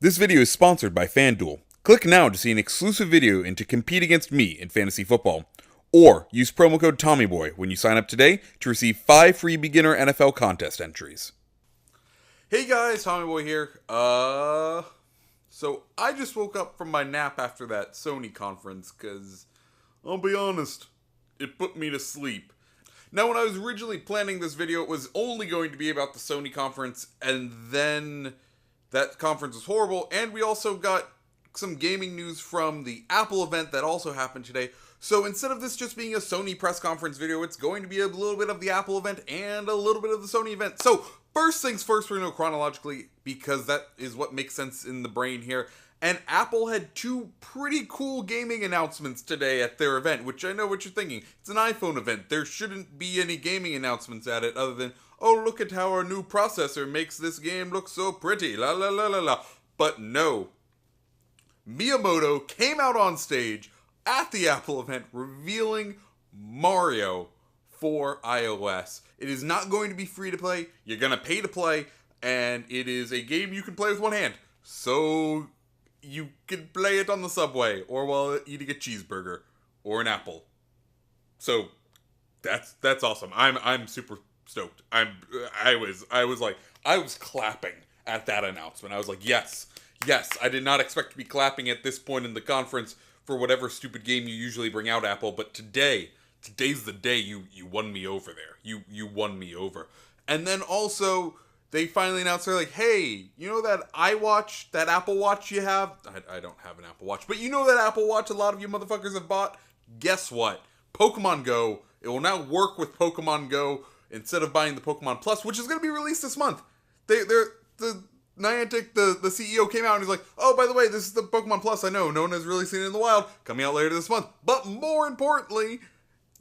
This video is sponsored by FanDuel. Click now to see an exclusive video and to compete against me in fantasy football. Or use promo code TOMMYBOY when you sign up today to receive 5 free beginner NFL contest entries. Hey guys, TommyBoy here. So I just woke up from my nap after that Sony conference because, I'll be honest, it put me to sleep. Now, when I was originally planning this video, it was only going to be about the Sony conference, and then that conference was horrible, and we also got some gaming news from the Apple event that also happened today. So instead of this just being a Sony press conference video, it's going to be a little bit of the Apple event and a little bit of the Sony event. So first things first, we're going to go chronologically because that is what makes sense in the brain here. And Apple had 2 pretty cool gaming announcements today at their event, which I know what you're thinking. It's an iPhone event. There shouldn't be any gaming announcements at it other than, oh, look at how our new processor makes this game look so pretty, la la la la la. But no. Miyamoto came out on stage at the Apple event revealing Mario for iOS. It is not going to be free to play. You're going to pay to play, and it is a game you can play with one hand. So you can play it on the subway or while eating a cheeseburger or an apple. So that's awesome. I'm super stoked. I was clapping at that announcement. I was like, yes. I did not expect to be clapping at this point in the conference for whatever stupid game you usually bring out, Apple, but today's the day you won me over there. You won me over. And then also they finally announced, they're like, hey, you know that iWatch, that Apple Watch you have? I don't have an Apple Watch, but you know that Apple Watch a lot of you motherfuckers have bought? Guess what? Pokemon Go. It will now work with Pokemon Go instead of buying the Pokemon Plus, which is going to be released this month. Niantic, the CEO, came out and he's like, oh, by the way, this is the Pokemon Plus. I know, no one has really seen it in the wild. Coming out later this month. But more importantly,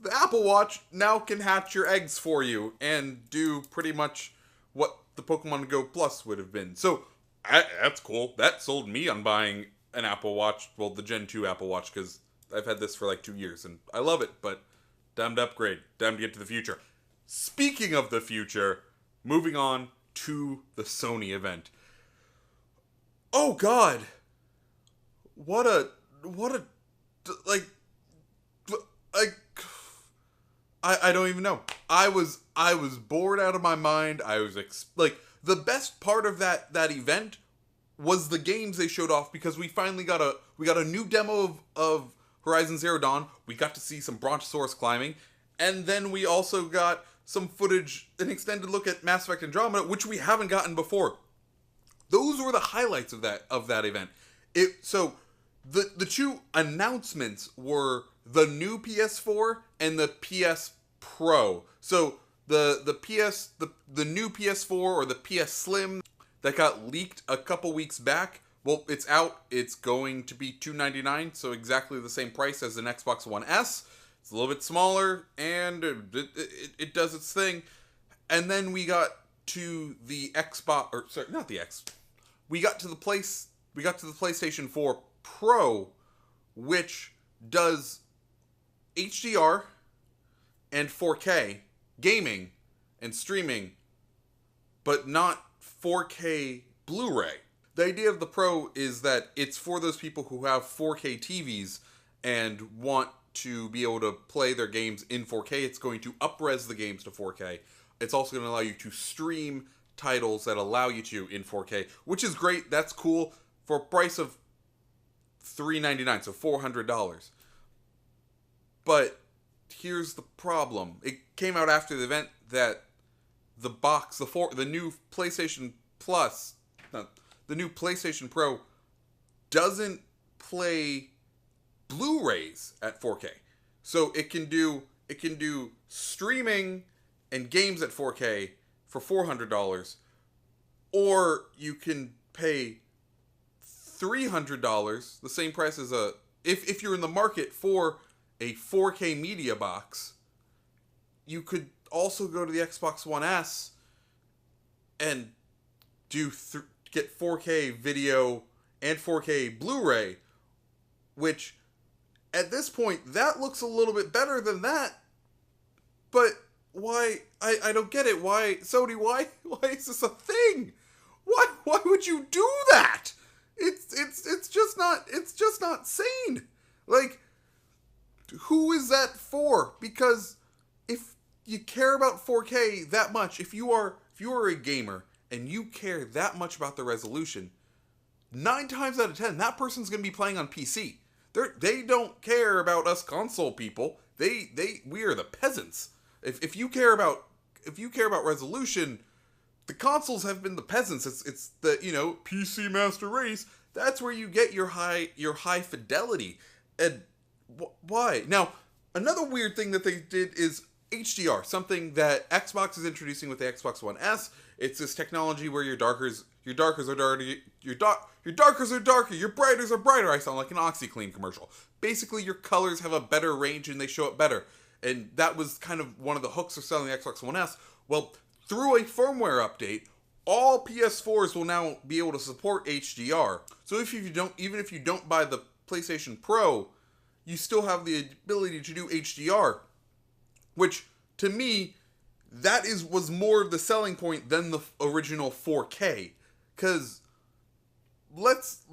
the Apple Watch now can hatch your eggs for you and do pretty much what the Pokemon Go Plus would have been. So, that's cool. That sold me on buying an Apple Watch, well, the Gen 2 Apple Watch, because I've had this for like 2 years, and I love it, but time to upgrade. Time to get to the future. Speaking of the future, moving on to the Sony event. Oh, God. What a, I don't even know. I was bored out of my mind. I was the best part of that event was the games they showed off, because we finally got a new demo of Horizon Zero Dawn. We got to see some Brontosaurus climbing, and then we also got some footage, an extended look at Mass Effect Andromeda, which we haven't gotten before. Those were the highlights of that event. So the 2 announcements were the new PS4 and the PS Pro. So the new PS4 or the PS Slim that got leaked a couple weeks back, well, it's out. It's going to be $299, so exactly the same price as an Xbox One S. It's a little bit smaller, and it does its thing. And then we got to the Xbox, or sorry, not the X. We got to the PlayStation 4 Pro, which does HDR and 4K gaming and streaming, but not 4K Blu-ray. The idea of the Pro is that it's for those people who have 4K TVs and want to be able to play their games in 4K. It's going to up-res the games to 4K. It's also going to allow you to stream titles that allow you to in 4K, which is great. That's cool for a price of $399, so $400. But here's the problem. It came out after the event that the new PlayStation Plus, the new PlayStation Pro doesn't play Blu-rays at 4K. So it can do streaming and games at 4K for $400, or you can pay $300, the same price as if you're in the market for a 4K media box. You could also go to the Xbox One S and get 4K video and 4K Blu-ray, which at this point that looks a little bit better than that. But why? I don't get it. Why, Sony? Why is this a thing? Why would you do that? it's just not sane. Like, who is that for? Because if you care about 4K that much, if you are a gamer and you care that much about the resolution, 9 times out of 10, that person's going to be playing on PC. They don't care about us console people. We are the peasants. If you care about resolution, the consoles have been the peasants. It's the, PC master race. That's where you get your high fidelity. And why? Now, another weird thing that they did is HDR, something that Xbox is introducing with the Xbox One S. It's this technology where your darkers are darker, your darkers are darker, your brighters are brighter. I sound like an OxyClean commercial. Basically, your colors have a better range and they show up better. And that was kind of one of the hooks of selling the Xbox One S. Well, through a firmware update, all PS4s will now be able to support HDR. So even if you don't buy the PlayStation Pro, you still have the ability to do HDR, which to me, was more of the selling point than the original 4K. Because let's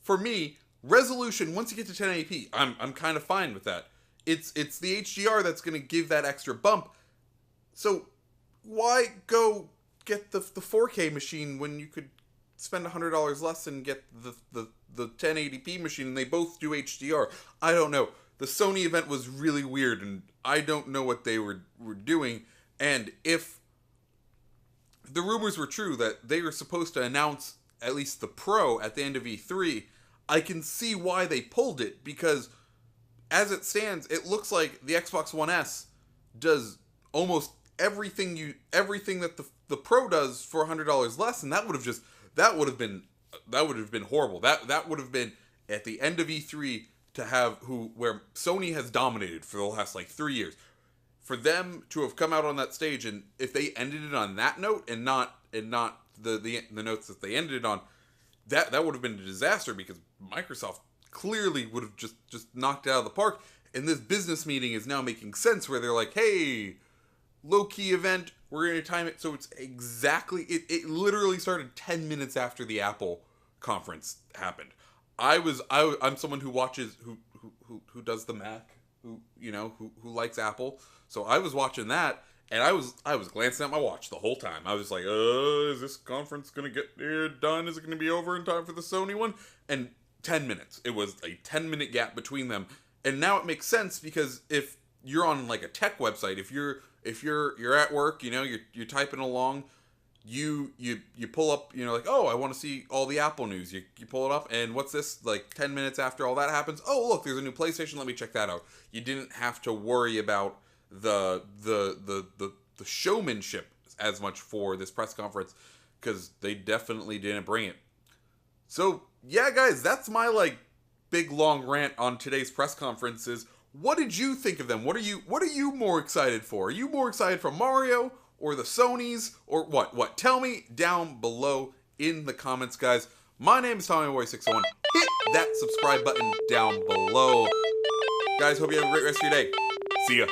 for me, resolution, once you get to 1080p, I'm kind of fine with that. It's the HDR that's going to give that extra bump. So why go get the 4K machine when you could spend $100 less and get the 1080p machine, and they both do HDR? I don't know. The Sony event was really weird, and I don't know what they were doing. And if the rumors were true that they were supposed to announce at least the Pro at the end of E3, I can see why they pulled it, because as it stands, it looks like the Xbox One S does almost everything that the Pro does for $100 less, and that would have been horrible. That would have been at the end of E3 to have where Sony has dominated for the last 3 years. For them to have come out on that stage, and if they ended it on that note and not the notes that they ended it on, that would have been a disaster, because Microsoft clearly would have just knocked it out of the park. And this business meeting is now making sense, where they're like, hey, low-key event, we're going to time it so it's exactly, it literally started 10 minutes after the Apple conference happened. I'm someone who watches, who does the Mac, who likes Apple. So I was watching that, and I was glancing at my watch the whole time. I was like, is this conference going to get done? Is it going to be over in time for the Sony one? And 10 minutes. It was a 10-minute gap between them. And now it makes sense, because if you're on a tech website, if you're at work, you're typing along, you pull up, oh, I want to see all the Apple news. You pull it up, and what's this? 10 minutes after all that happens, oh, look, there's a new PlayStation, let me check that out. You didn't have to worry about the showmanship as much for this press conference, because they definitely didn't bring it. So, yeah, guys, that's my big long rant on today's press conferences. What did you think of them? What are you more excited for? Are you more excited for Mario or the Sonys or what? Tell me down below in the comments, guys. My name is TommyBoy601. Hit that subscribe button down below. Guys, hope you have a great rest of your day. See ya.